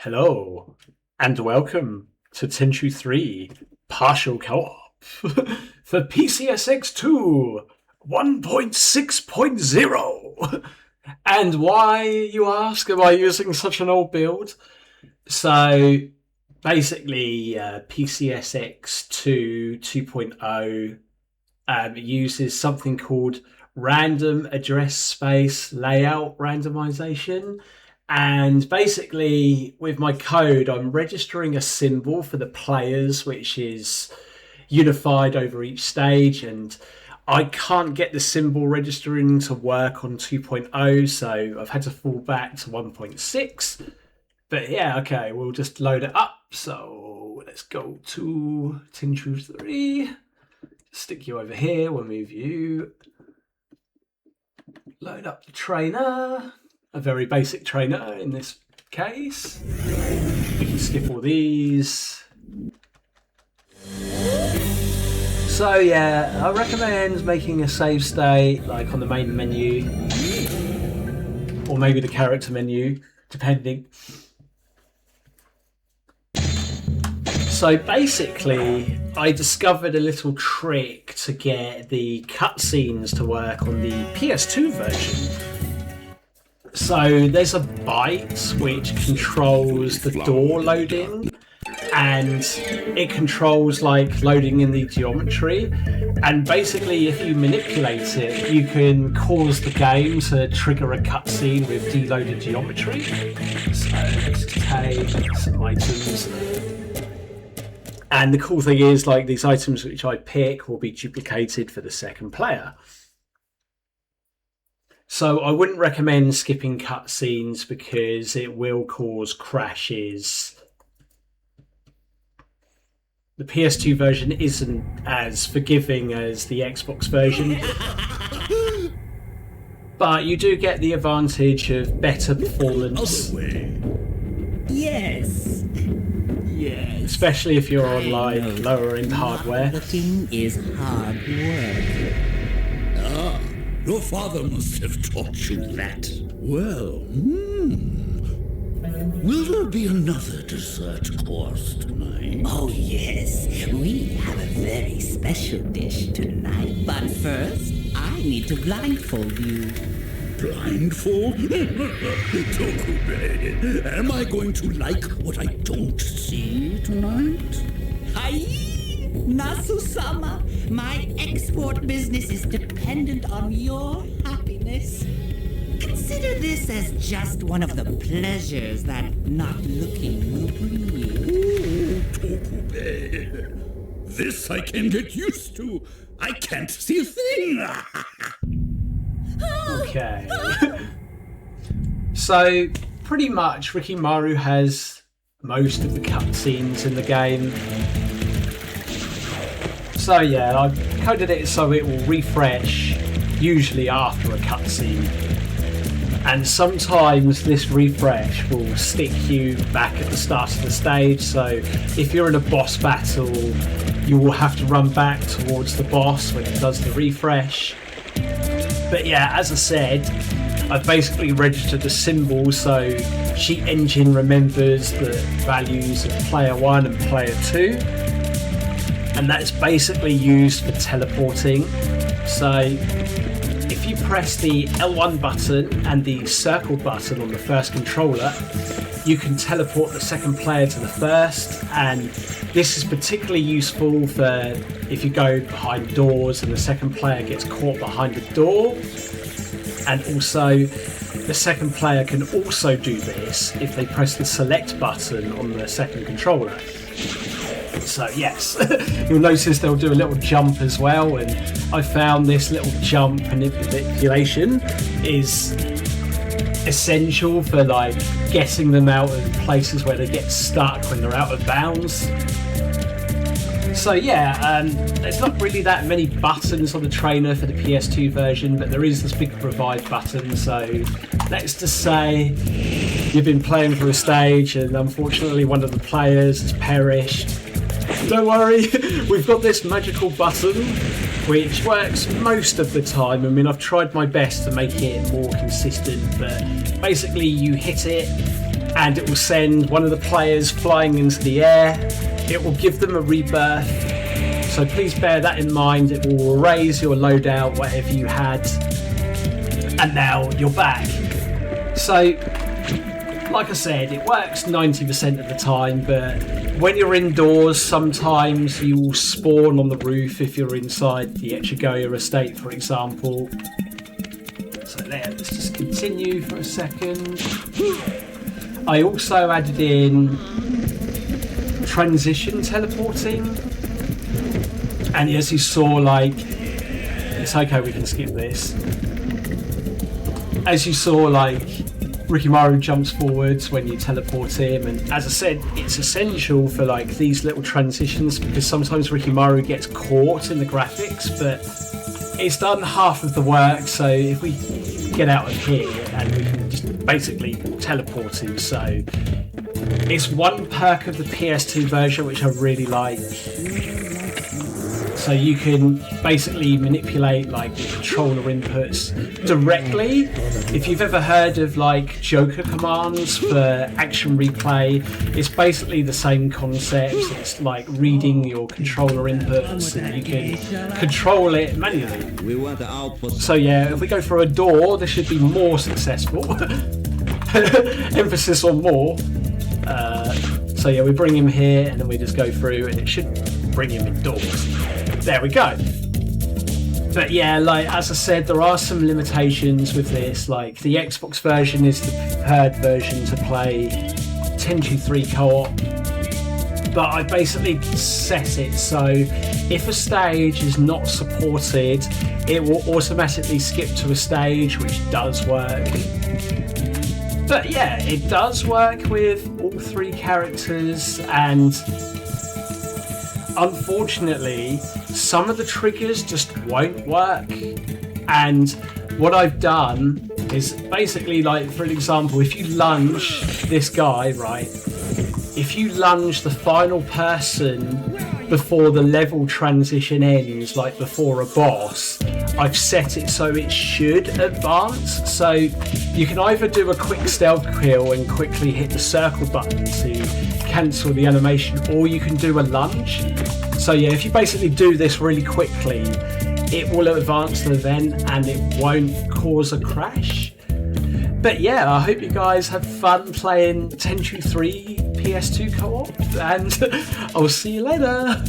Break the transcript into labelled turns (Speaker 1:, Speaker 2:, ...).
Speaker 1: Hello, and welcome to Tenchu 3 Partial Co-op for PCSX2 1.6.0. And why, you ask, am I using such an old build? So, basically, PCSX2 2.0 uses something called random address space layout randomization. And basically, with my code, I'm registering a symbol for the players, which is unified over each stage. And I can't get the symbol registering to work on 2.0, so I've had to fall back to 1.6. But yeah, okay, we'll just load it up. So let's go to Tenchu 3. Stick you over here. We'll move you. Load up the trainer. A very basic trainer in this case. We can skip all these. So yeah, I recommend making a save state like on the main menu, or maybe the character menu, depending. So basically, I discovered a little trick to get the cutscenes to work on the PS2 version. So there's a byte which controls the door loading, and it controls like loading in the geometry. And basically, if you manipulate it, you can cause the game to trigger a cutscene with deloaded geometry. So let's take some items. And the cool thing is, like, these items which I pick will be duplicated for the second player. So I wouldn't recommend skipping cutscenes because it will cause crashes. The PS2 version isn't as forgiving as the Xbox version, but you do get the advantage of better performance.
Speaker 2: Yes. Yes.
Speaker 1: Especially if you're on like lower end hardware.
Speaker 2: Piloting is hard work.
Speaker 3: Your father must have taught you that. Well, will there be another dessert course tonight?
Speaker 2: Oh yes, we have a very special dish tonight. But first, I need to blindfold you.
Speaker 3: Blindfold? Tokube, am I going to like what I don't see tonight?
Speaker 2: Hi, Nasu-sama. My export business is dependent on your happiness. Consider this as just one of the pleasures that not looking will bring you.
Speaker 3: Oh, Tokube. This I can get used to. I can't see a thing.
Speaker 1: Okay. So, pretty much Rikimaru has most of the cutscenes in the game. So yeah, I've coded it so it will refresh usually after a cutscene. And sometimes this refresh will stick you back at the start of the stage. So if you're in a boss battle, you will have to run back towards the boss when it does the refresh. But yeah, as I said, I've basically registered a symbol so Cheat Engine remembers the values of player 1 and player 2. And that's basically used for teleporting. So if you press the L1 button and the circle button on the first controller, you can teleport the second player to the first. And this is particularly useful for if you go behind doors and the second player gets caught behind the door. And also, the second player can also do this if they press the select button on the second controller. So yes, you'll notice they'll do a little jump as well, and I found this little jump manipulation is essential for like getting them out of places where they get stuck when they're out of bounds. So yeah, there's not really that many buttons on the trainer for the PS2 version, but there is this big provide button. So let's just say you've been playing for a stage and unfortunately one of the players has perished. Don't worry, we've got this magical button which works most of the time. I mean, I've tried my best to make it more consistent, but basically you hit it and it will send one of the players flying into the air. It will give them a rebirth, so please bear that in mind. It will erase your loadout, whatever you had, and now you're back. So like I said, it works 90% of the time, but when you're indoors, sometimes you will spawn on the roof if you're inside the Gohda estate, for example. So let's just continue for a second. I also added in transition teleporting, and as you saw, like, it's okay, we can skip this. As you saw, like, Rikimaru jumps forwards when you teleport him, and as I said, it's essential for like these little transitions because sometimes Rikimaru gets caught in the graphics, but it's done half of the work. So if we get out of here and we can just basically teleport him, so it's one perk of the PS2 version which I really like. So you can basically manipulate like the controller inputs directly. If you've ever heard of like Joker commands for action replay, it's basically the same concept. It's like reading your controller inputs and you can control it manually. So yeah, if we go through a door, this should be more successful. Emphasis on more. So yeah, we bring him here and then we just go through and it should bring him indoors. There we go. But yeah, like as I said, there are some limitations with this. Like the Xbox version is the preferred version to play Tenchu 3 co-op, but I basically set it so if a stage is not supported, it will automatically skip to a stage, which does work. But yeah, it does work with all three characters, and unfortunately some of the triggers just won't work. And what I've done is basically, like, for an example, if you lunge this guy, right, if you lunge the final person before the level transition ends, like before a boss, I've set it so it should advance. So you can either do a quick stealth kill and quickly hit the circle button to cancel the animation, or you can do a lunge. So yeah, if you basically do this really quickly, it will advance the event and it won't cause a crash. But yeah, I hope you guys have fun playing Tenchu 3 PS2 co-op, and I'll see you later.